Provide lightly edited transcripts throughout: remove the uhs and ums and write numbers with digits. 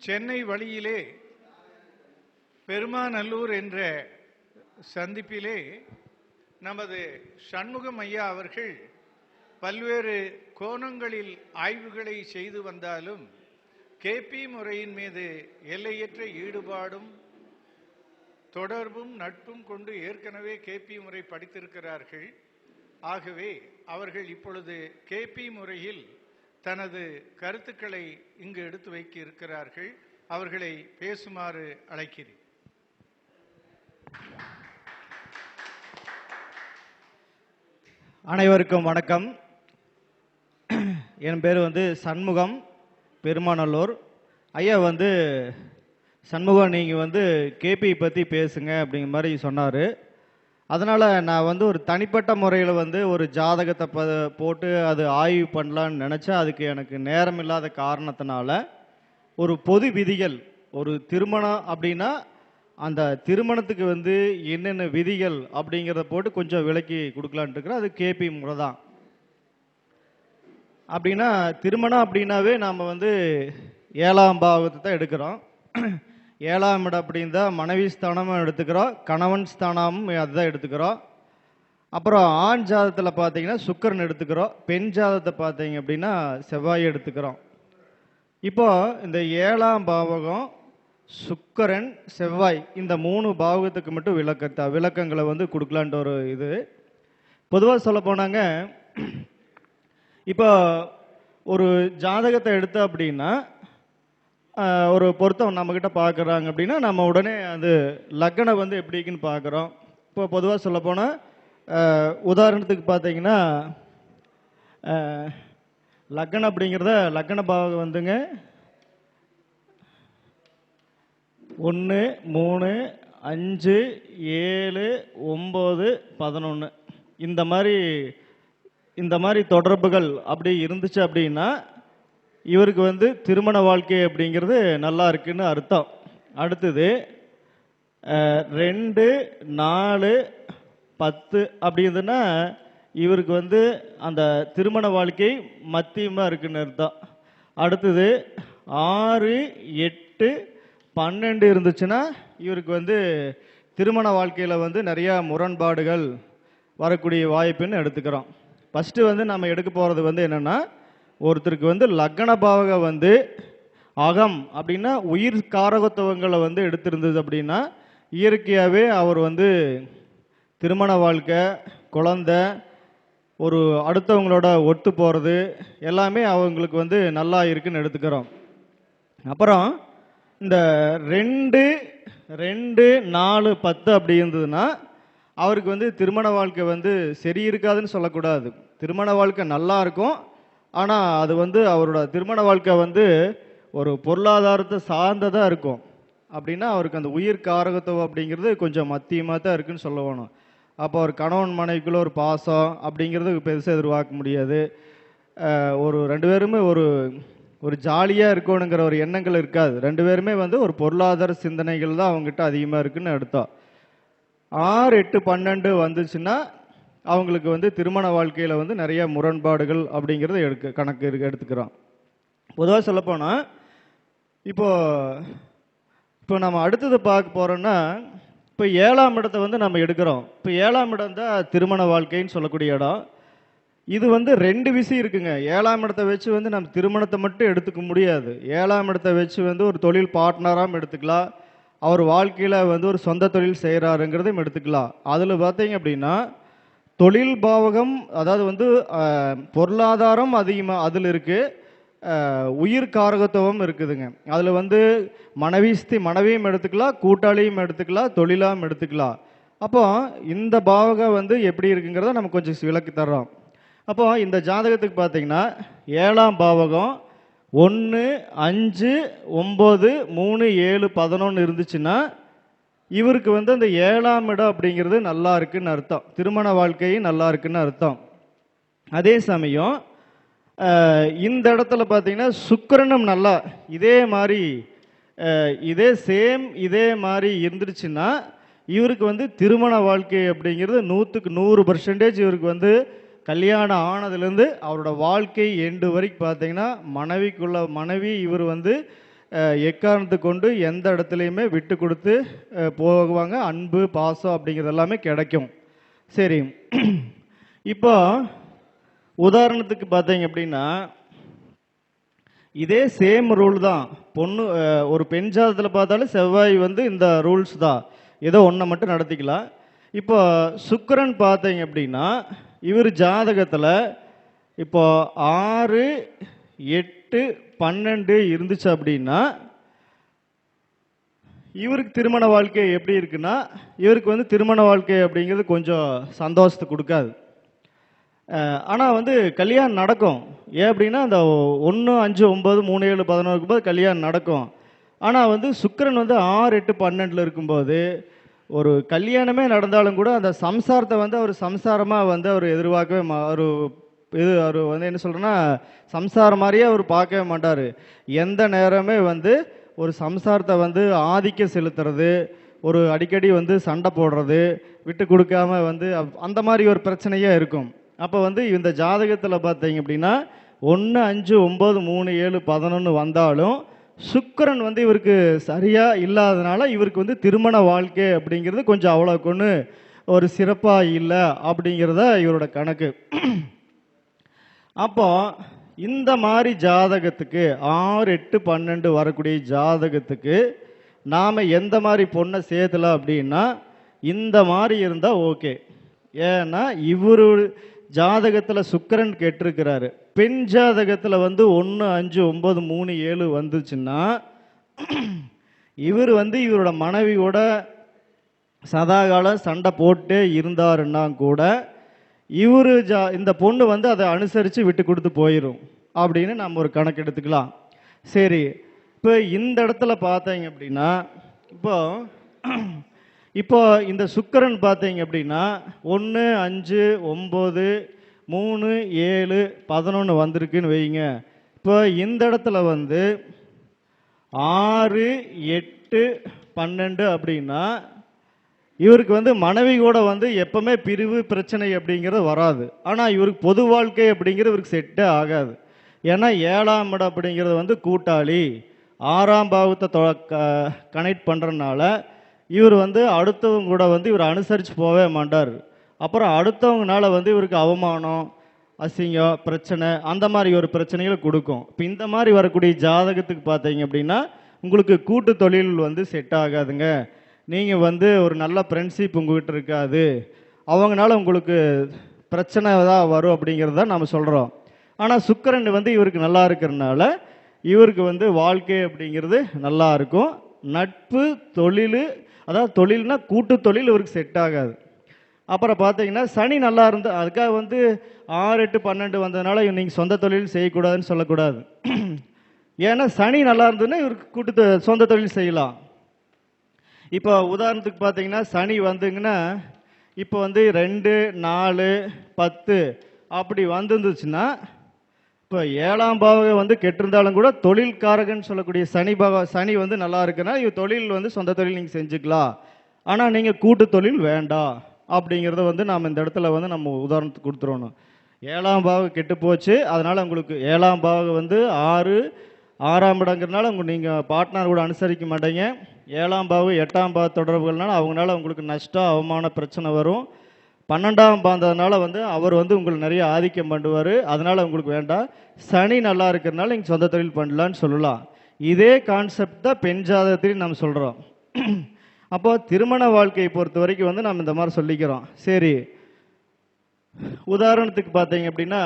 சென்னை வழியிலே பெருமாநல்லூர் என்ற சந்திப்பிலே நமது சண்முகம் ஐயா அவர்கள் பல்வேறு கோணங்களில் ஆய்வுகளை செய்து வந்தாலும் கேபி முறையின் மீது எல்லையற்ற ஈடுபாடும் தொடர்பும் நட்பும் கொண்டு ஏற்கனவே கேபி முறை படித்திருக்கிறார்கள். ஆகவே அவர்கள் இப்பொழுது கேபி முறையில் தனது கருத்துக்களை இங்கு எடுத்து வைக்க இருக்கிறார்கள். அவர்களை பேசுமாறு அழைக்கிறேன். அனைவருக்கும் வணக்கம். என் பேர் சண்முகம், பெருமாநல்லூர். ஐயா சண்முகம் நீங்கள் கேபி பற்றி பேசுங்க அப்படிங்கிற மாதிரி சொன்னார். அதனால் நான் ஒரு தனிப்பட்ட முறையில் ஒரு ஜாதகத்தை போட்டு அது ஆய்வு பண்ணலான்னு நினச்சா அதுக்கு எனக்கு நேரம் இல்லாத காரணத்தினால ஒரு பொது விதிகள், ஒரு திருமணம் அப்படின்னா அந்த திருமணத்துக்கு என்னென்ன விதிகள் அப்படிங்கிறத போட்டு கொஞ்சம் விளக்கி கொடுக்கலான்ட்டு இருக்கிறேன். அது கேபி முறை தான். அப்படின்னா திருமணம் அப்படின்னாவே நாம் 7ஆம் பாவத்தை தான் எடுக்கிறோம். 7ஆம் இடம் அப்படின்னு தான் மனைவி ஸ்தானமும் எடுத்துக்கிறோம், கணவன் ஸ்தானமும் அதுதான் எடுத்துக்கிறோம். அப்புறம் ஆண் ஜாதகத்தில் பார்த்தீங்கன்னா சுக்கிரன் எடுத்துக்கிறோம், பெண் ஜாதகத்தை பார்த்தீங்க அப்படின்னா செவ்வாய் எடுத்துக்கிறோம். இப்போ இந்த 7ஆம் பாவகம், சுக்கிரன், செவ்வாய், இந்த 3 பாவகத்துக்கு மட்டும் விளக்கங்களை கொடுக்கலான்ட்டு ஒரு இது. பொதுவாக சொல்ல போனாங்க, இப்போ ஒரு ஜாதகத்தை எடுத்த அப்படின்னா ஒரு பொருத்தம் நம்மக்கிட்ட பார்க்குறாங்க அப்படின்னா நம்ம உடனே அது லக்னம் எப்படி இருக்குன்னு பார்க்குறோம். இப்போ பொதுவாக சொல்ல போனால் உதாரணத்துக்கு பார்த்தீங்கன்னா லக்னம் அப்படிங்கிறத லக்ன பாவகம் 1, 3, 5, 7, 9, 11 இந்த மாதிரி தொடர்புகள் அப்படி இருந்துச்சு அப்படின்னா இவருக்கு திருமண வாழ்க்கை அப்படிங்கிறது நல்லா இருக்குன்னு அர்த்தம். அடுத்தது 2, 4, 10 அப்படி இருந்ததுன்னா இவருக்கு அந்த திருமண வாழ்க்கை மத்தியமாக இருக்குன்னு அர்த்தம். அடுத்தது 6, 8, 12 இருந்துச்சுன்னா இவருக்கு திருமண வாழ்க்கையில் நிறையா முரண்பாடுகள் வரக்கூடிய வாய்ப்புன்னு எடுத்துக்கிறோம். ஃபஸ்ட்டு நம்ம எடுக்க போகிறது என்னென்னா, ஒருத்தருக்கு லக்ன பாவகம் அகம் அப்படின்னா உயிர் காரகத்துவங்களை எடுத்திருந்தது அப்படின்னா இயற்கையாகவே அவர் திருமண வாழ்க்கை, குழந்தை, ஒரு அடுத்தவங்களோட ஒத்து போகிறது எல்லாமே அவங்களுக்கு நல்லா இருக்குன்னு எடுத்துக்கிறோம். அப்புறம் இந்த 2, 4, 10 அப்படி இருந்ததுன்னா அவருக்கு திருமண வாழ்க்கை சரி இருக்காதுன்னு சொல்லக்கூடாது. திருமண வாழ்க்கை நல்லா இருக்கும், ஆனால் அது அவரோட திருமண வாழ்க்கை ஒரு பொருளாதாரத்தை சார்ந்ததாக இருக்கும். அப்படின்னா அவருக்கு அந்த உயிர் காரகத்துவம் அப்படிங்கிறது கொஞ்சம் மத்தியமாக தான் இருக்குன்னு சொல்ல வேணும். அப்போ ஒரு கணவன் மனைவிக்குள்ள ஒரு பாசம் அப்படிங்கிறது பெருசாக எதிர்பார்க்க முடியாது. ஒரு 2 பேருமே ஒரு ஜாலியாக இருக்கணுங்கிற ஒரு எண்ணங்கள் இருக்காது. 2 பேருமே ஒரு பொருளாதார சிந்தனைகள் தான் அவங்ககிட்ட அதிகமாக இருக்குன்னு எடுத்தோம். 6, 8, 12 வந்துச்சுன்னா அவங்களுக்கு திருமண வாழ்க்கையில் நிறைய முரண்பாடுகள் அப்படிங்கிறத கணக்கு எடுத்துக்கிறோம். பொதுவாக சொல்லப்போனால் இப்போ நம்ம அடுத்தது பார்க்க போகிறோன்னா, இப்போ 7ஆம் இடத்தை நம்ம எடுக்கிறோம். இப்போ 7ஆம் இடம் தான் திருமண வாழ்க்கைன்னு சொல்லக்கூடிய இடம். இது 2 விஷயம் இருக்குங்க. 7ஆம் இடத்தை வச்சு நம்ம திருமணத்தை மட்டும் எடுத்துக்க முடியாது. 7ஆம் இடத்தை வச்சு ஒரு தொழில் பார்ட்னராகவும் எடுத்துக்கலாம், அவர் வாழ்க்கையில் ஒரு சொந்த தொழில் செய்கிறாருங்கிறதையும் எடுத்துக்கலாம். அதில் பார்த்தீங்க அப்படின்னா தொழில் பாவகம், அதாவது பொருளாதாரம் அதிகமாக அதில் இருக்குது, உயிர் காரகத்துவம் இருக்குதுங்க. அதில் மனைவியும் எடுத்துக்கலாம், கூட்டாளியும் எடுத்துக்கலாம், தொழிலாகவும் எடுத்துக்கலாம். அப்போ இந்த பாவகம் எப்படி இருக்குங்கிறத நம்ம கொஞ்சம் விளக்கி தர்றோம். அப்போ இந்த ஜாதகத்துக்கு பார்த்தீங்கன்னா 7ஆம் பாவகம் 1, 5, 9, 3, 7, 11 இருந்துச்சுன்னா இவருக்கு அந்த 7ஆம் இடம் அப்படிங்கிறது நல்லா இருக்குன்னு அர்த்தம். திருமண வாழ்க்கையும் நல்லா இருக்குன்னு அர்த்தம். அதே சமயம் இந்த இடத்துல பார்த்தீங்கன்னா சுக்கிரனும் நல்லா இதே மாதிரி இதே மாதிரி இருந்துருச்சுன்னா இவருக்கு திருமண வாழ்க்கை அப்படிங்கிறது 100க்கு 100% இவருக்கு கல்யாணம் ஆனதுலேருந்து அவரோட வாழ்க்கை எண்டு வரைக்கும் பார்த்தீங்கன்னா மனைவி இவர் எக்காரணத்து கொண்டு எந்த இடத்துலையுமே விட்டு கொடுத்து போவாங்க. அன்பு பாசம் அப்படிங்கிறது எல்லாமே கிடைக்கும். சரி, இப்போ உதாரணத்துக்கு பார்த்தீங்க அப்படின்னா இதே சேம் ரூல் தான். பொண்ணு ஒரு பெண் ஜாதகத்தில் பார்த்தாலும் செவ்வாய் வந்து இந்த ரூல்ஸ் தான், ஏதோ ஒன்றை மட்டும் நடத்திக்கலாம். இப்போ சுக்கிரன் பார்த்தீங்க அப்படின்னா இவர் ஜாதகத்தில் இப்போ 6, 8, 12 இருந்துச்சு அப்படின்னா இவருக்கு திருமண வாழ்க்கை எப்படி இருக்குன்னா, இவருக்கு வந்து திருமண வாழ்க்கை அப்படிங்கிறது கொஞ்சம் சந்தோஷத்தை கொடுக்காது. ஆனால் வந்து கல்யாணம் நடக்கும். ஏன் அப்படின்னா அந்த 1, 5, 9, 3, 7, 11 இருக்கும்போது கல்யாணம் நடக்கும். ஆனால் வந்து சுக்கிரன் வந்து 6, 8, 12 இருக்கும்போது ஒரு கல்யாணமே நடந்தாலும் கூட அந்த சம்சாரத்தை வந்து அவர் சம்சாரமாக வந்து அவர் எதிர்பார்க்கவே அவர் வந்து என்ன சொல்கிறேன்னா சம்சாரம் மாதிரியே அவர் பார்க்கவே மாட்டார். எந்த நேரமே வந்து ஒரு சம்சாரத்தை வந்து ஆதிக்கம் செலுத்துறது, ஒரு அடிக்கடி வந்து சண்டை போடுறது, விட்டு கொடுக்காம வந்து அந்த மாதிரி ஒரு பிரச்சனையாக இருக்கும். அப்போ வந்து இந்த ஜாதகத்தில் பார்த்தீங்க அப்படின்னா 1, 5, 9, 3, 7, 11 வந்தாலும் சுக்கிரன் வந்து இவருக்கு சரியாக இல்லாதனால இவருக்கு வந்து திருமண வாழ்க்கை அப்படிங்கிறது கொஞ்சம் அவ்வளோக்கு ஒன்று ஒரு சிறப்பாக இல்லை அப்படிங்கிறத இவரோட கணக்கு. அப்போ இந்த மாதிரி ஜாதகத்துக்கு 6, 8, 12 வரக்கூடிய ஜாதகத்துக்கு நாம் எந்த மாதிரி பொண்ணை சேர்த்தலாம் அப்படின்னா இந்த மாதிரி இருந்தால் ஓகே. ஏன்னா இவரு ஜாதகத்தில் சுக்கிரன் கெட்டிருக்கிறாரு. பெண் ஜாதகத்தில் வந்து 1, 5, 9, 3, 7 வந்துச்சுன்னா இவர் வந்து இவரோட மனைவியோட சதாகாலம் சண்டை போட்டு இருந்தாருன்னா கூட இவர் இந்த பொண்ணு வந்து அதை அனுசரித்து விட்டு கொடுத்து போயிடும் அப்படின்னு நம்ம ஒரு கணக்கு எடுத்துக்கலாம். சரி, இப்போ இந்த இடத்துல பார்த்தீங்க அப்படின்னா இப்போ இந்த சுக்கிரன் பார்த்தீங்க அப்படின்னா 1, 5, 9, 3, 7, 11 வந்திருக்குன்னு வைங்க. இப்போ இந்த இடத்துல வந்து 6, 8, 12 அப்படின்னா இவருக்கு வந்து மனைவி கூட வந்து எப்பவுமே பிரிவு பிரச்சனை அப்படிங்கிறது வராது. ஆனால் இவருக்கு பொது வாழ்க்கை அப்படிங்கிறது இவருக்கு செட்டே ஆகாது. ஏன்னா 7ஆம் இடம் அப்படிங்கிறது வந்து கூட்டாளி, 6ஆம் பாவத்தை கனெக்ட் பண்ணுறதுனால இவர் வந்து அடுத்தவங்க கூட வந்து இவர் அனுசரித்து போகவே மாட்டார். அப்புறம் அடுத்தவங்கனால வந்து இவருக்கு அவமானம், அசிங்கம், பிரச்சனை அந்த மாதிரி ஒரு பிரச்சனைகளை கொடுக்கும். இப்போ இந்த மாதிரி வரக்கூடிய ஜாதகத்துக்கு பார்த்தீங்க அப்படின்னா உங்களுக்கு கூட்டு தொழில் வந்து செட் ஆகாதுங்க. நீங்கள் வந்து ஒரு நல்ல ஃப்ரெண்ட்ஷிப் உங்கள்கிட்ட இருக்காது, அவங்களால உங்களுக்கு பிரச்சனை தான் வரும் அப்படிங்கிறத நம்ம சொல்கிறோம். ஆனால் சுக்கிரன் வந்து இவருக்கு நல்லா இருக்கிறதுனால இவருக்கு வந்து வாழ்க்கை அப்படிங்கிறது நல்லா இருக்கும். நட்பு, தொழில், அதாவது தொழில்னா கூட்டு தொழில் இவருக்கு செட் ஆகாது. அப்புறம் பார்த்தீங்கன்னா சனி நல்லா இருந்தால் அதுக்காக வந்து 6, 8, 12 வந்ததுனால நீங்கள் சொந்த தொழில் செய்யக்கூடாதுன்னு சொல்லக்கூடாது. ஏன்னா சனி நல்லா இருந்ததுன்னா இவருக்கு சொந்த தொழில் செய்யலாம். இப்போ உதாரணத்துக்கு பார்த்தீங்கன்னா சனி வந்துங்கன்னா இப்போ வந்து 2, 4, 10 அப்படி வந்துருந்துச்சுன்னா இப்போ 7ஆம் பாவம் வந்து கெட்டிருந்தாலும் கூட தொழில்காரகன்னு சொல்லக்கூடிய சனி வந்து நல்லா இருக்குன்னா இவ தொழில் வந்து சொந்த தொழில் நீங்கள் செஞ்சுக்கலாம். ஆனால் நீங்கள் கூட்டு தொழில் வேண்டாம் அப்படிங்கிறத வந்து நாம் இந்த இடத்துல வந்து நம்ம உதாரணத்துக்கு கொடுத்துருவோம். 7ஆம் பாவம் கெட்டு போச்சு, அதனால் உங்களுக்கு 7ஆம் பாவம் வந்து 6ஆம் இடங்கிறதுனால நீங்கள் பார்ட்னர் கூட அனுசரிக்க மாட்டீங்க. 7ஆம் பாவம் 8ஆம் பாவ தொடர்புகள்னால அவங்களால உங்களுக்கு நஷ்டம், அவமான பிரச்சனை வரும். 12ஆம் பாவத்தினால வந்து அவர் வந்து உங்களுக்கு நிறைய ஆதிக்கம் பண்ணுவார், அதனால் உங்களுக்கு வேண்டாம். சனி நல்லா இருக்கிறதுனால நீங்கள் சொந்த தொழில் பண்ணலான்னு சொல்லலாம். இதே கான்செப்ட் தான் பெண் ஜாதகத்திலையும் நம்ம சொல்கிறோம். அப்போ திருமண வாழ்க்கையை பொறுத்த வரைக்கும் வந்து நம்ம இந்த மாதிரி சொல்லிக்கிறோம். சரி, உதாரணத்துக்கு பார்த்தீங்க அப்படின்னா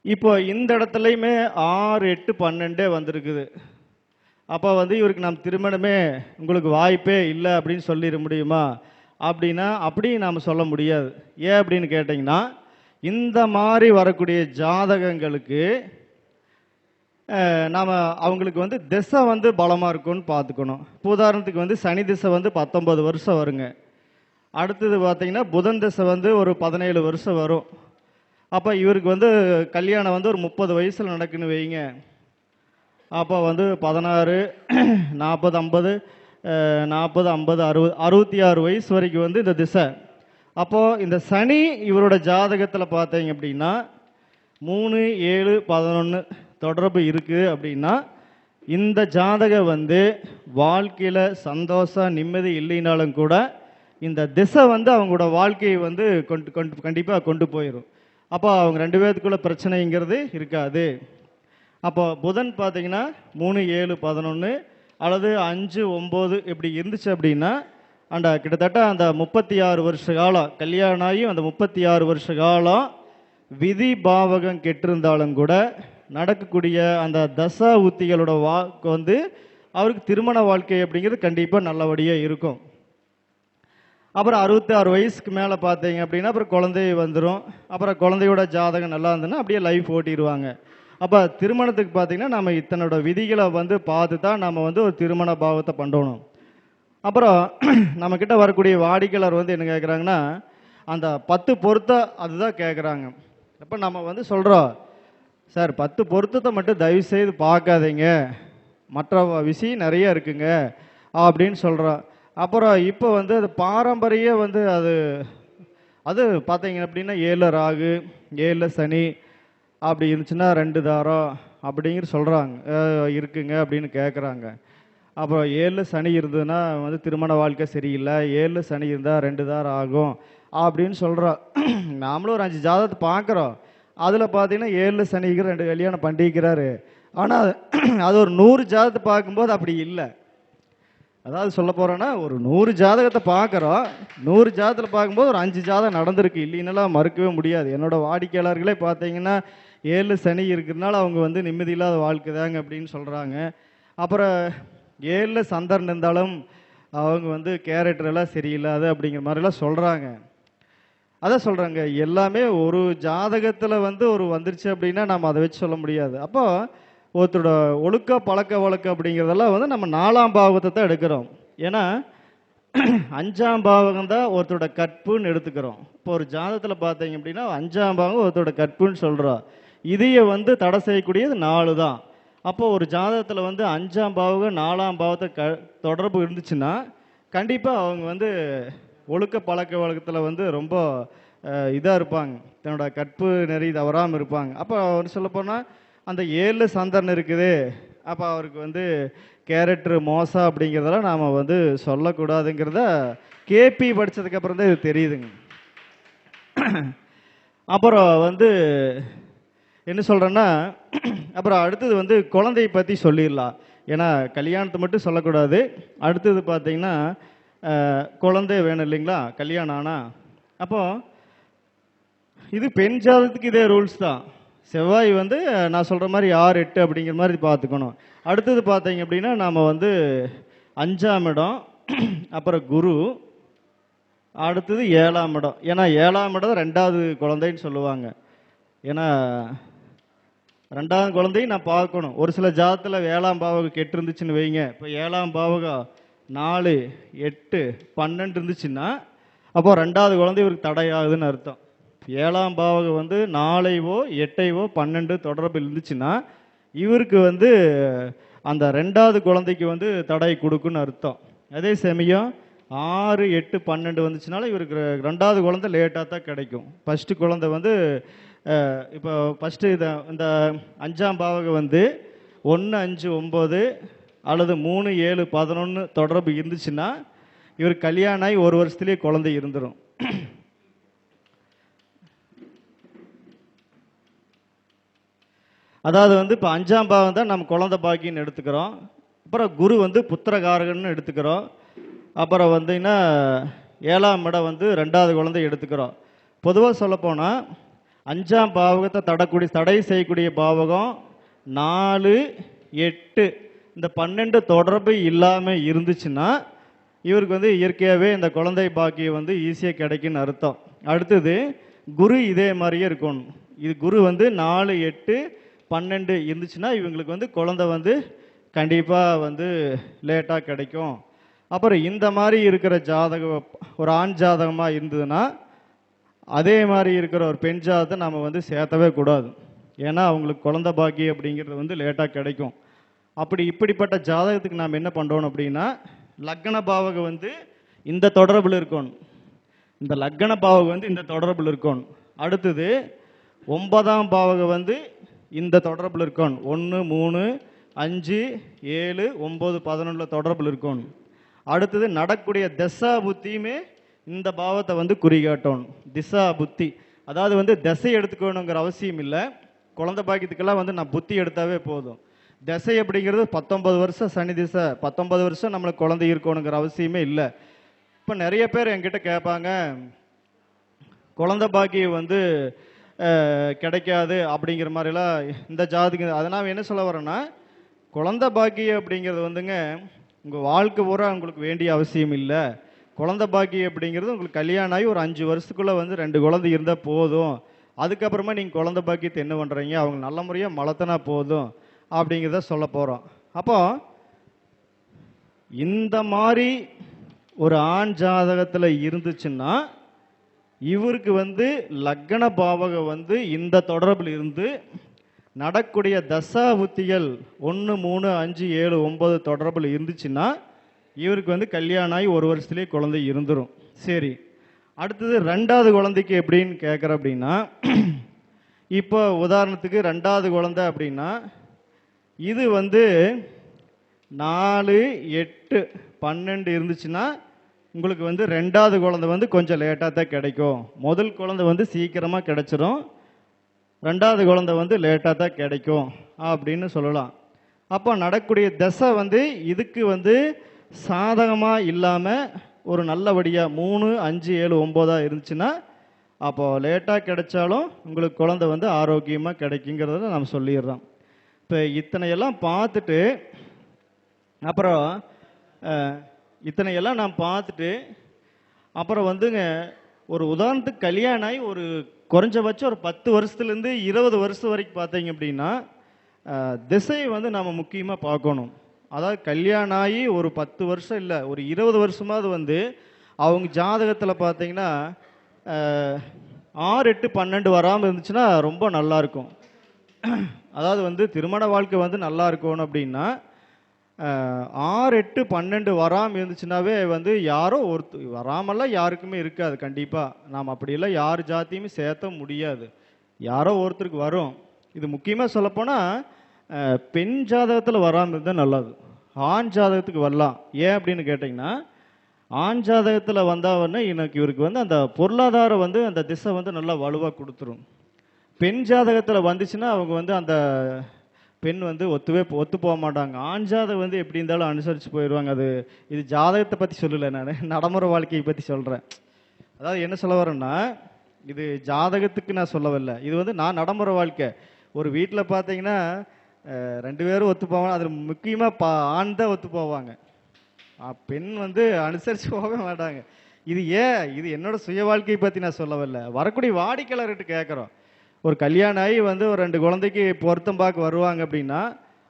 இப்போ இந்த இடத்துலையுமே 6, 8, 12 வந்திருக்குது. அப்போ வந்து இவருக்கு நம்ம திருமணமே உங்களுக்கு வாய்ப்பே இல்லை அப்படின்னு சொல்லிட முடியுமா அப்படின்னா அப்படியும் நாம் சொல்ல முடியாது. ஏன் அப்படின்னு கேட்டிங்கன்னா இந்த மாதிரி வரக்கூடிய ஜாதகங்களுக்கு நாம் அவங்களுக்கு வந்து திசை வந்து பலமாக இருக்கும்னு பார்த்துக்கணும். இப்போ உதாரணத்துக்கு வந்து சனி திசை வந்து 19 வருஷம் வருங்க. அடுத்தது பார்த்தீங்கன்னா புதன் திசை வந்து ஒரு 17 வருஷம் வரும். அப்போ இவருக்கு வந்து கல்யாணம் வந்து ஒரு 30 வயசில் நடக்குன்னு வைங்க. அப்போ வந்து 16, 40, 50, 40, 50, 60, 66 வயசு வரைக்கும் வந்து இந்த திசை. அப்போது இந்த சனி இவரோட ஜாதகத்தில் பார்த்தீங்க அப்படின்னா 3, 7, 11 தொடர்பு இருக்குது அப்படின்னா இந்த ஜாதகம் வந்து வாழ்க்கையில் சந்தோஷம் நிம்மதி இல்லைனாலும் கூட இந்த திசை வந்து அவங்களோட வாழ்க்கையை வந்து கண்டிப்பாக கொண்டு போயிடும். அப்போ அவங்க 2 பேர்த்துக்குள்ள பிரச்சனைங்கிறது இருக்காது. அப்போ புதன் பார்த்தீங்கன்னா 3, 7, 11 அல்லது 5, 9 இப்படி இருந்துச்சு அப்படின்னா அந்த கிட்டத்தட்ட அந்த 36 வருஷ காலம் கல்யாணம் ஆகி அந்த 36 வருஷ காலம் விதி பாவகம் கெட்டிருந்தாலும் கூட நடக்கக்கூடிய அந்த தசா உத்திகளோட வாக்கு வந்து அவருக்கு திருமண வாழ்க்கை அப்படிங்கிறது கண்டிப்பாக நல்லபடியாக இருக்கும். அப்புறம் 66 வயசுக்கு மேலே பார்த்தீங்க அப்படின்னா அப்புறம் குழந்தை வந்துடும். அப்புறம் குழந்தையோட ஜாதகம் நல்லா இருந்ததுன்னா அப்படியே லைஃப் ஓட்டிடுவாங்க. அப்போ திருமணத்துக்கு பார்த்தீங்கன்னா நம்ம இத்தனோட விதிகளை வந்து பார்த்து தான் நம்ம வந்து ஒரு திருமண பாவத்தை பண்ணணும். அப்புறம் நம்மக்கிட்ட வரக்கூடிய வாடிக்கையாளர் வந்து என்ன கேட்குறாங்கன்னா அந்த 10 பொருத்தம் அதுதான் கேட்குறாங்க. அப்போ நம்ம வந்து சொல்கிறோம், சார் 10 பொருத்தத்தை மட்டும் தயவு செய்து பார்க்காதீங்க, மற்ற விஷயம் நிறைய இருக்குங்க அப்படின்னு சொல்கிறோம். அப்புறம் இப்போ வந்து அது பாரம்பரிய வந்து அது பார்த்தீங்க அப்படின்னா 7 ராகு 7 சனி அப்படி இருந்துச்சுன்னா 2 தாரம் அப்படிங்கிற சொல்கிறாங்க இருக்குங்க அப்படின்னு கேட்குறாங்க. அப்புறம் 7 சனி இருந்ததுன்னா வந்து திருமண வாழ்க்கை சரியில்லை, 7 சனி இருந்தால் 2 தாரம் ஆகும் அப்படின்னு சொல்கிறோம். நாமளும் ஒரு 5 ஜாதகத்தை பார்க்குறோம். அதில் பார்த்தீங்கன்னா 7 சனிக்கு 2 கல்யாணம் பண்ணிக்கிறாரு. ஆனால் அது ஒரு 100 ஜாதகத்தை பார்க்கும்போது அப்படி இல்லை. அதாவது சொல்ல போகிறோன்னா ஒரு 100 ஜாதகத்தை பார்க்குறோம், 100 ஜாதகத்தில் பார்க்கும்போது ஒரு 5 ஜாதகம் நடந்திருக்கு, இல்லைன்னாலாம் மறுக்கவே முடியாது. என்னோட வாடிக்கையாளர்களே பார்த்தீங்கன்னா 7 சனி இருக்கிறதுனால அவங்க வந்து நிம்மதி இல்லாத வாழ்க்கை தாங்க அப்படின்னு சொல்கிறாங்க. அப்புறம் 7 சந்திரன் இருந்தாலும் அவங்க வந்து கேரக்டர் எல்லாம் சரியில்லாது அப்படிங்கிற மாதிரிலாம் சொல்கிறாங்க. அதான் சொல்கிறாங்க, எல்லாமே ஒரு ஜாதகத்தில் வந்து ஒரு வந்துருச்சு அப்படின்னா நம்ம அதை வச்சு சொல்ல முடியாது. அப்போ ஒருத்தரோட ஒழுக்க பழக்க வழக்கம் அப்படிங்கிறதெல்லாம் வந்து நம்ம 4ஆம் பாவகத்தை தான் எடுக்கிறோம். ஏன்னா 5ஆம் பாவகம் தான் ஒருத்தரோட கற்புன்னு எடுத்துக்கிறோம். இப்போ ஒரு ஜாதகத்தில் பார்த்தீங்க அப்படின்னா 5ஆம் பாவகம் ஒருத்தரோட கற்புன்னு சொல்கிறோம். இதையை வந்து தடை செய்யக்கூடியது 4 தான். அப்போ ஒரு ஜாதகத்தில் வந்து 5ஆம் பாவகம் 4ஆம் பாவத்தை தொடர்பு இருந்துச்சுன்னா கண்டிப்பாக அவங்க வந்து ஒழுக்க பழக்க வழக்கத்தில் வந்து ரொம்ப இதாக இருப்பாங்க, தன்னோட கற்பு நெறி தவறாமல் இருப்பாங்க. அப்போ அவர் சொல்லப்போனால் அந்த 7 சந்திரன் இருக்குது, அப்போ அவருக்கு வந்து கேரக்டர் மோசம் அப்படிங்கிறதெல்லாம் நாம் வந்து சொல்லக்கூடாதுங்கிறத கேபி படித்ததுக்கப்புறம் தான் இது தெரியுதுங்க. அப்புறம் வந்து என்ன சொல்கிறேன்னா அப்புறம் அடுத்தது வந்து குழந்தையை பற்றி சொல்லிடலாம். ஏன்னா கல்யாணத்தை மட்டும் சொல்லக்கூடாது. அடுத்தது பார்த்தீங்கன்னா குழந்தை வேணும் இல்லைங்களா கல்யாணம் ஆனால். அப்போது இது பெண் ஜாதகத்துக்கு இதே ரூல்ஸ் தான். செவ்வாய் வந்து நான் சொல்கிற மாதிரி 6, 8 அப்படிங்கிற மாதிரி பார்த்துக்கணும். அடுத்தது பார்த்தீங்க அப்படின்னா நாம் வந்து 5ஆம் இடம், அப்புறம் குரு, அடுத்தது 7ஆம் இடம். ஏன்னா 7ஆம் இடம் 2வது குழந்தைன்னு சொல்லுவாங்க. ஏன்னா 2வது குழந்தையும் நான் பார்க்கணும். ஒரு சில ஜாதத்தில் 7ஆம் பாவகம் கெட்டு இருந்துச்சுன்னு வைங்க. இப்போ 7ஆம் பாவகம் 4, 8, 12 இருந்துச்சுன்னா அப்போ 2வது குழந்தை இவருக்கு தடையாகுதுன்னு அர்த்தம். 7ஆம் பாவகம் வந்து 4, 8, 12 தொடர்பு இருந்துச்சுன்னா இவருக்கு வந்து அந்த 2வது குழந்தைக்கு வந்து தடை கொடுக்குன்னு அர்த்தம். அதே சமயம் 6, 8, 12 வந்துச்சுனால இவருக்கு 2வது குழந்தை லேட்டாக தான் கிடைக்கும். ஃபஸ்ட்டு குழந்தை வந்து இப்போ ஃபஸ்ட்டு இந்த 5ஆம் பாவகம் வந்து 1, 5, 9 அல்லது 3, 7, 11 தொடர்பு இருந்துச்சுன்னா இவர் கல்யாணம் ஆகி 1 வருஷத்துலேயே குழந்தை இருந்துடும். அதாவது வந்து இப்போ 5ஆம் பாவம் தான் நம்ம குழந்தை பாக்கின்னு எடுத்துக்கிறோம். அப்புறம் குரு வந்து புத்திரகாரகன்னு எடுத்துக்கிறோம். அப்புறம் வந்தீங்கன்னா 7ஆம் இடம் வந்து 2வது குழந்தை எடுத்துக்கிறோம். பொதுவாக சொல்லப்போனால் 5ஆம் பாவகத்தை தடை செய்யக்கூடிய பாவகம் 4, 8 இந்த 12 தொடர்பு இல்லாமல் இருந்துச்சுன்னா இவருக்கு வந்து இயற்கையாகவே இந்த குழந்தை பாக்கியம் வந்து ஈஸியாக கிடைக்குன்னு அர்த்தம். அடுத்தது குரு இதே மாதிரியே இருக்கணும். இது குரு வந்து 4, 8, 12 இருந்துச்சுன்னா இவங்களுக்கு வந்து குழந்தை வந்து கண்டிப்பாக வந்து லேட்டாக கிடைக்கும். அப்புறம் இந்த மாதிரி இருக்கிற ஜாதகம் ஒரு ஆண் ஜாதகமாக இருந்ததுன்னா அதே மாதிரி இருக்கிற ஒரு பெண் ஜாதகத்தை நம்ம வந்து சேர்த்தவே கூடாது. ஏன்னா அவங்களுக்கு குழந்தை பாக்கி அப்படிங்கிறது வந்து லேட்டாக கிடைக்கும். இப்படிப்பட்ட ஜாதகத்துக்கு நாம் என்ன பண்ணுறோம் அப்படின்னா லக்ன பாவகம் வந்து இந்த தொடர்பில் இருக்கணும். இந்த லக்ன பாவகம் வந்து இந்த தொடர்பில் இருக்கணும். அடுத்தது 9ஆம் பாவகம் வந்து இந்த தொடர்பில் இருக்கணும். 1, 3, 5, 7, 9, 11 தொடர்பில் இருக்கணும். அடுத்தது நடக்கூடிய திசா புத்தியுமே இந்த பாவத்தை வந்து குறிகாட்டணும். திசா புத்தி, அதாவது வந்து திசை எடுத்துக்கணுங்கிற அவசியம் இல்லை. குழந்தை பாக்கியத்துக்கெல்லாம் வந்து நான் புத்தி எடுத்தாவே போதும். திசை அப்படிங்கிறது 19 வருஷம் சனி திசை, 19 வருஷம் நம்மளுக்கு குழந்தை இருக்கணுங்கிற அவசியமே இல்லை. இப்போ நிறைய பேர் என்கிட்ட கேட்பாங்க, குழந்தை பாக்கியம் வந்து கிடைக்காது அப்படிங்கிற மாதிரிலாம் இந்த ஜாதிக்கு. அதனால் என்ன சொல்ல வரேன்னா, குழந்தை பாக்கியம் அப்படிங்கிறது வந்துங்க உங்கள் வாழ்க்கை பூரா உங்களுக்கு வேண்டிய அவசியம் இல்லை. குழந்தை பாக்கியம் அப்படிங்கிறது உங்களுக்கு கல்யாணம் ஆகி ஒரு 5 வருஷத்துக்குள்ளே வந்து 2 குழந்தை இருந்தால் போதும். அதுக்கப்புறமா நீங்கள் குழந்தை பாக்கியத்தை என்ன பண்ணுறீங்க, அவங்க நல்ல முறையாக வளர்த்தனா போதும் அப்படிங்கிறத சொல்ல போகிறோம். அப்போ இந்த மாதிரி ஒரு ஆண் ஜாதகத்தில் இருந்துச்சுன்னா இவருக்கு வந்து லக்ன பாவகம் வந்து இந்த தொடர்பில் இருந்து நடக்கூடிய தசா புத்திகள் 1, 3, 5, 7, 9 தொடர்பில் இருந்துச்சுன்னா இவருக்கு வந்து கல்யாணம் ஆகி 1 வருஷத்துலேயே குழந்தை இருந்துடும். சரி, அடுத்தது 2வது குழந்தைக்கு எப்படின்னு கேட்குற அப்படின்னா, இப்போ உதாரணத்துக்கு 2வது குழந்தை அப்படின்னா இது வந்து 4, 8, 12 இருந்துச்சுன்னா உங்களுக்கு வந்து 2வது குழந்தை வந்து கொஞ்சம் லேட்டாக தான் கிடைக்கும். முதல் குழந்தை வந்து சீக்கிரமாக கிடைச்சிரும், 2வது குழந்தை வந்து லேட்டாக தான் கிடைக்கும் அப்படின்னு சொல்லலாம். அப்போ நடக்கூடிய தசை வந்து இதுக்கு வந்து சாதகமாக இல்லாமல் ஒரு நல்லபடியாக 3, 5, 7, 9 இருந்துச்சுன்னா அப்போது லேட்டாக கிடைச்சாலும் உங்களுக்கு குழந்தை வந்து ஆரோக்கியமாக கிடைக்குங்கிறத நம்ம சொல்லிடுறோம். இப்போ இத்தனையெல்லாம் பார்த்துட்டு அப்புறம் இத்தனையெல்லாம் நான் பார்த்துட்டு அப்புறம் வந்துங்க ஒரு உதாரணத்துக்கு கல்யாணம் ஆகி ஒரு குறைஞ்சபட்சம் ஒரு 10 வருஷத்துலேருந்து 20 வருஷம் வரைக்கும் பார்த்தீங்க அப்படின்னா திசையை வந்து நம்ம முக்கியமாக பார்க்கணும். அதாவது கல்யாணம் ஆகி ஒரு 10 வருஷம் இல்லை, ஒரு 20 வருஷமாவது வந்து அவங்க ஜாதகத்தில் பார்த்தீங்கன்னா 6, 8, 12 வராமல் இருந்துச்சுன்னா ரொம்ப நல்லாயிருக்கும். அதாவது வந்து திருமண வாழ்க்கை வந்து நல்லா இருக்கணும் அப்படின்னா 6, 8, 12 வராமல் இருந்துச்சுன்னாவே வந்து யாரோ வராமல்லாம் யாருக்குமே இருக்காது. கண்டிப்பாக நாம் அப்படியெல்லாம் யார் ஜாத்தியுமே சேர்த்த முடியாது, யாரோ ஒருத்தருக்கு வரும். இது முக்கியமாக சொல்லப்போனால் பெண் ஜாதகத்தில் வராமல் இருந்தால் நல்லது, ஆண் ஜாதகத்துக்கு வரலாம். ஏன் அப்படின்னு கேட்டிங்கன்னா, ஆண் ஜாதகத்தில் வந்தாவன்னா எனக்கு இவருக்கு வந்து அந்த பொருளாதாரம் வந்து அந்த திசை வந்து நல்லா வலுவாக கொடுத்துரும். பெண் ஜாதகத்தில் வந்துச்சுன்னா அவங்க வந்து அந்த பெண் வந்து ஒத்து போக மாட்டாங்க. ஆண் ஜாதகம் வந்து எப்படி இருந்தாலும் அனுசரித்து போயிடுவாங்க. இது ஜாதகத்தை பற்றி சொல்லலை, நான் நடைமுறை வாழ்க்கையை பற்றி சொல்கிறேன். அதாவது என்ன சொல்ல வரேன்னா, இது ஜாதகத்துக்கு நான் சொல்லவில்லை, இது வந்து நான் நடைமுறை வாழ்க்கை. ஒரு வீட்டில் பார்த்தீங்கன்னா 2 பேரும் ஒத்து போவாங்க, அதில் முக்கியமாக ஆண் தான் ஒத்து போவாங்க, பெண் வந்து அனுசரித்து போகவே மாட்டாங்க. இது என்னோட சுய வாழ்க்கையை பற்றி நான் சொல்லவில்லை, வரக்கூடிய வாடிக்கையாளர்கிட்ட கேட்குறோம். ஒரு கல்யாணம் ஆகி வந்து ஒரு 2 குழந்தைக்கு பொருத்தம் பார்க்க வருவாங்க அப்படின்னா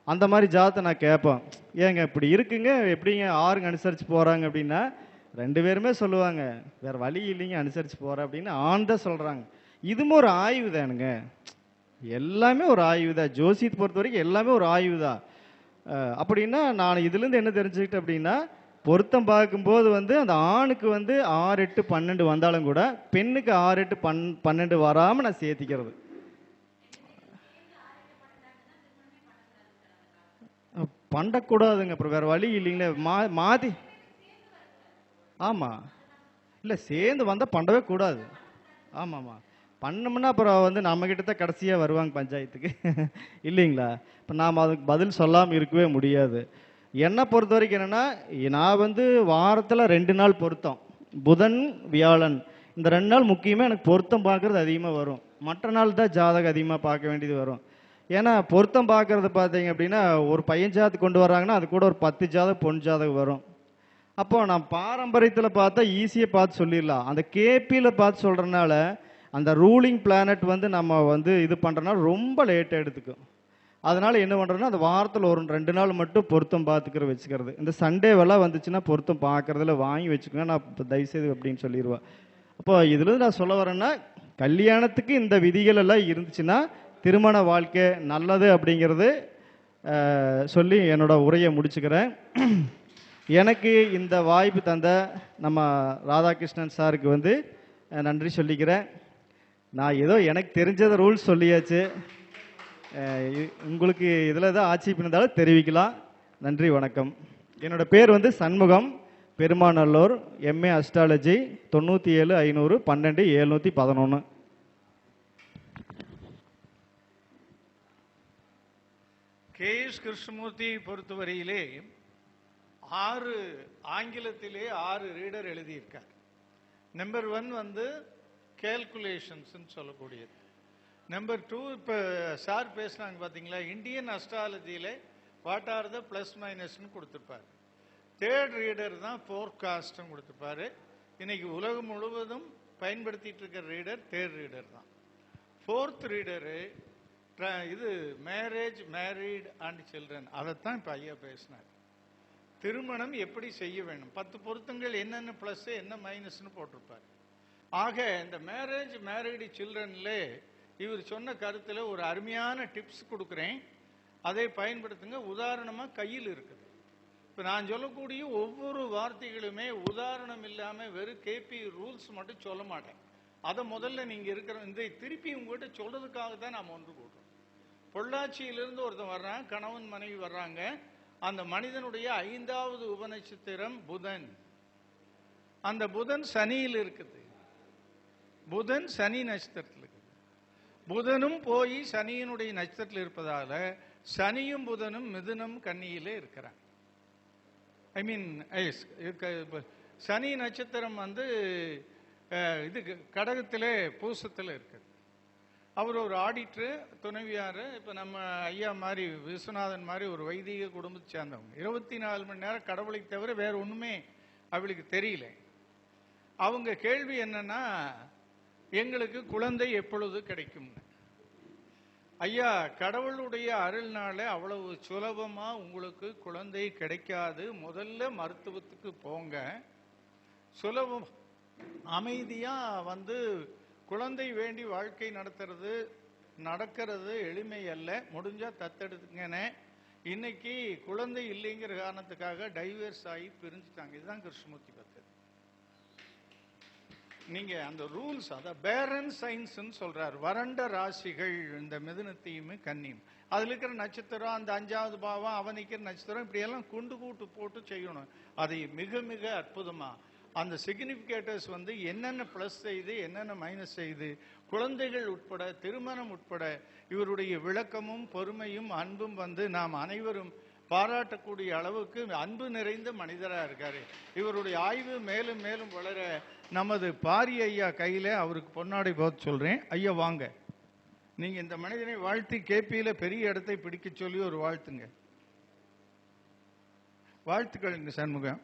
அந்த மாதிரி ஜாதத்தை நான் கேட்பேன், ஏங்க இப்படி இருக்குங்க, எப்படிங்க ஆறுங்க அனுசரித்து போகிறாங்க அப்படின்னா 2 பேருமே சொல்லுவாங்க வேறு வழி இல்லைங்க அனுசரித்து போகிறேன் அப்படின்னு ஆண் தான் சொல்கிறாங்க. இதுவும் ஒரு ஆய்வு தானுங்க, எல்லாமே ஒரு ஆய்வு தான். ஜோசியத்தை பொறுத்த வரைக்கும் எல்லாமே ஒரு ஆய்வு தான். அப்படின்னா நான் இதுலேருந்து என்ன தெரிஞ்சுக்கிட்டேன் அப்படின்னா, பொருத்தம் பார்க்கும்போது வந்து அந்த ஆணுக்கு வந்து 6, 8, 12 வந்தாலும் கூட பெண்ணுக்கு 6, 8, 12 வராமல் நான் சேர்த்திக்கிறது. பண்ணக்கூடாதுங்க, அப்புறம் வேறு வழி இல்லைங்களே, மாற்றி. ஆமாம், இல்லை சேர்ந்து வந்தால் பண்ணவே கூடாது. ஆமாம்மா, பண்ணோம்னா அப்புறம் வந்து நம்மக்கிட்ட தான் கடைசியாக வருவாங்க பஞ்சாயத்துக்கு இல்லைங்களா. இப்போ நாம் அதுக்கு பதில் சொல்லாமல் இருக்கவே முடியாது. என்னை பொறுத்த வரைக்கும் என்னென்னா, நான் வந்து வாரத்தில் 2 நாள் பொருத்தம், புதன், வியாழன், இந்த 2 நாள் முக்கியமாக எனக்கு பொருத்தம் பார்க்குறது அதிகமாக வரும். மற்ற நாள் தான் ஜாதகம் அதிகமாக பார்க்க வேண்டியது வரும். ஏன்னா பொருத்தம் பார்க்குறது பார்த்தீங்க அப்படின்னா ஒரு பையன் ஜாதகம் கொண்டு வராங்கன்னா அது கூட ஒரு 10 ஜாதகம் பொன் ஜாதகம் வரும். அப்போது நான் பாரம்பரியத்தில் பார்த்தா ஈஸியாக பார்த்து சொல்லிடலாம். அந்த கேபியில் பார்த்து சொல்கிறனால அந்த ரூலிங் பிளானட் வந்து நம்ம வந்து இது பண்ணுறனால ரொம்ப லேட்டாக எடுத்துக்கும். அதனால் என்ன பண்ணுறோன்னா, அந்த வாரத்தில் ஒரு 2 நாள் மட்டும் பொருத்தம் வச்சுக்கிறது. இந்த சண்டேவெல்லாம் வந்துச்சுன்னா பொருத்தம் பார்க்குறதுல வாங்கி வச்சுக்கோங்க, நான் இப்போ தயவுசெய்து அப்படின்னு சொல்லிடுவேன். அப்போ இதுலேருந்து நான் சொல்ல வரேன்னா, கல்யாணத்துக்கு இந்த விதிகள் எல்லாம் இருந்துச்சுன்னா திருமண வாழ்க்கை நல்லது அப்படிங்கிறது சொல்லி என்னோட உரையை முடிச்சுக்கிறேன். எனக்கு இந்த வாய்ப்பு தந்த நம்ம ராதாகிருஷ்ணன் சாருக்கு வந்து நன்றி சொல்லிக்கிறேன். நான் ஏதோ எனக்கு தெரிஞ்சத ரூல்ஸ் சொல்லியாச்சு. உங்களுக்கு இதில் தான் ஆட்சேபினாலும் தெரிவிக்கலாம். நன்றி, வணக்கம். என்னோட பேர் வந்து Shanmugam, Perumanallur, MA astrology, 97 500 12 711. KS கிருஷ்ணமூர்த்தியை பொறுத்தவரையிலே 6 ஆங்கிலத்திலே 6 ரீடர் எழுதியிருக்கார். நம்பர் 1 வந்து கேல்குலேஷன்ஸ் சொல்லக்கூடியது. நம்பர் 2 இப்போ சார் பேசுனாங்க பார்த்தீங்களா, இந்தியன் அஸ்ட்ராலஜியில் வாட் ஆர் த ப்ளஸ் மைனஸ்ன்னு கொடுத்துருப்பார். தேர்ட் ரீடர் தான் ஃபோர்காஸ்ட்டும் கொடுத்துருப்பாரு. இன்னைக்கு உலகம் முழுவதும் பயன்படுத்திட்டு இருக்கிற ரீடர் தேர்ட் ரீடர் தான். ஃபோர்த் ரீடரு இது மேரேஜ், மேரீட் அண்ட் சில்ட்ரன், அதைத்தான் இப்போ ஐயா பேசினார். திருமணம் எப்படி செய்ய வேணும், 10 பொருத்தங்கள் என்னென்ன ப்ளஸ் என்ன மைனஸ்ன்னு போட்டிருப்பார். ஆக இந்த மேரேஜ், மேரீடு, சில்ட்ரன்ல இவர் சொன்ன கருத்தில் ஒரு அருமையான டிப்ஸ் கொடுக்குறேன், அதை பயன்படுத்துங்க. உதாரணமாக கையில் இருக்குது. இப்போ நான் சொல்லக்கூடிய ஒவ்வொரு வார்த்தைகளுமே உதாரணம் இல்லாமல் வெறும் கேபி ரூல்ஸ் மட்டும் சொல்ல மாட்டேன். அதை முதல்ல நீங்கள் இருக்கிற இந்த திருப்பி உங்கள்கிட்ட சொல்றதுக்காக தான் நாம் ஒன்று கூடுறோம். பொள்ளாச்சியிலிருந்து ஒருத்தன் வர்றான், கணவன் மனைவி வர்றாங்க. அந்த மனிதனுடைய 5வது உபநட்சத்திரம் புதன். அந்த புதன் சனியில் இருக்குது. புதன் சனி நட்சத்திரத்தில் இருக்குது. புதனும் போய் சனியினுடைய நட்சத்திரத்தில் இருப்பதால சனியும் புதனும் மிதுனம் கன்னியிலே இருக்கிறாங்க. ஐ மீன் சனி நட்சத்திரம் வந்து இது கடகத்திலே பூசத்தில் இருக்குது. அவர் ஒரு ஆடிட்டரு, துணைவியார். இப்போ நம்ம ஐயா மாதிரி விஸ்வநாதன் மாதிரி ஒரு வைதிக குடும்பத்தை சேர்ந்தவங்க. 24 மணி நேரம் கடவுளை தவிர வேற ஒன்றுமே அவளுக்கு தெரியல. அவங்க கேள்வி என்னன்னா, எங்களுக்கு குழந்தை எப்பொழுது கிடைக்கும்னு. ஐயா, கடவுளுடைய அருள்னால அவ்வளவு சுலபமா உங்களுக்கு குழந்தை கிடைக்காது. முதல்ல மருத்துவத்துக்கு போங்க. சுலபம் அமைதியா வந்து குழந்தை வேண்டி வாழ்க்கை நடக்கிறது எளிமை அல்ல. முடிஞ்சா தத்தெடுத்துங்கன்னு. இன்னைக்கு குழந்தை இல்லைங்கிற காரணத்துக்காக டைவர்ஸ் ஆகி பிரிஞ்சுட்டாங்க. இதுதான் கிருஷ்ணமூர்த்தி பத்தி. நீங்க அந்த ரூல்ஸ், அத பேரன் சைன்ஸ் சொல்றாரு. வறண்ட ராசிகள் இந்த மிதுனத்தையும் கன்னியும், அதுல இருக்கிற நட்சத்திரம், அந்த 5வது பாவம், அவன் நிற்கிற நட்சத்திரம், இப்படி எல்லாம் குண்டு கூட்டு போட்டு செய்யணும். அதை மிக மிக அற்புதமா அந்த சிக்னிபிகேட்டர்ஸ் வந்து என்னென்ன பிளஸ் செய்து என்னென்ன மைனஸ் செய்து, குழந்தைகள் உட்பட, திருமணம் உட்பட, இவருடைய விளக்கமும் பொறுமையும் அன்பும் வந்து நாம் அனைவரும் பாராட்டக்கூடிய அளவுக்கு அன்பு நிறைந்த மனிதராக இருக்காரு. இவருடைய ஆய்வு மேலும் மேலும் வளர நமது பாரி ஐயா கையில அவருக்கு பொன்னாடை போத்து சொல்றேன். ஐயா வாங்க, நீங்க இந்த மனிதனை வாழ்த்தி கேபியில பெரிய இடத்தை பிடிக்க சொல்லி ஒரு வாழ்த்துங்க. வாழ்த்துக்கள் சண்முகம்.